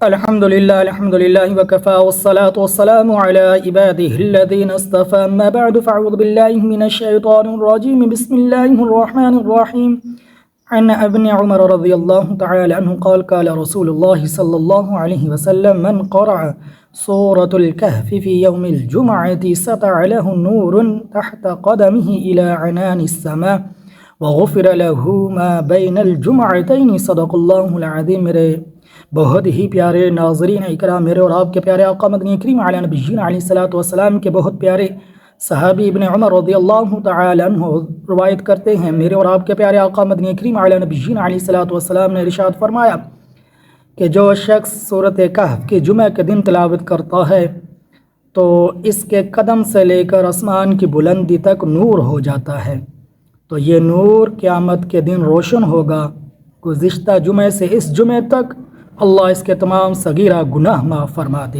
अल्हम्दुलिल्लाहि वकफ़ा वस्सलातु वस्सलामु अला इबादिहिल्लज़ीना इस्तफ़ा अम्मा बअदु फ़अऊज़ु बिल्लाहि मिनश्शैतानिर्रजीम बिस्मिल्लाहिर्रहमानिर्रहीम अन इब्न उमर रज़ियल्लाहु तआला अन्हु क़ाल क़ाल रसूलुल्लाहि सल्लल्लाहु अलैहि वसल्लम मन क़रअ सूरतुल कहफ़ फ़ी यौमिल जुमअति सतअ लहु नूरुन तहत क़दमिहि इला अनानिस समा व गुफ़िर लहु मा बैनल जुमअतैनि सदक़ल्लाहुल अज़ीम। मेरे बहुत ही प्यारे नाज़रीन इकराम, मेरे और आपके प्यारे आका मदनी करीम अला नबीना अलैहिस्सलातु वस्सलाम के बहुत प्यारे सहाबी इब्न उमर रज़ियल्लाहु तआला अन्हु रवायत करते हैं, मेरे और आपके प्यारे आका मदनी करीम अला नबीना अलैहिस्सलातु वस्सलाम ने इरशाद फरमाया कि जो शख्स सूरत कहफ़ के जुमे के दिन तिलावत करता है तो इसके कदम से लेकर आसमान की बुलंदी तक नूर हो जाता है। तो ये नूर क़यामत के दिन रोशन होगा। गुज़िश्ता जुमे से इस जुमे तक अल्लाह इसके तमाम सगीरा गुनाह माफ़ फरमा दे।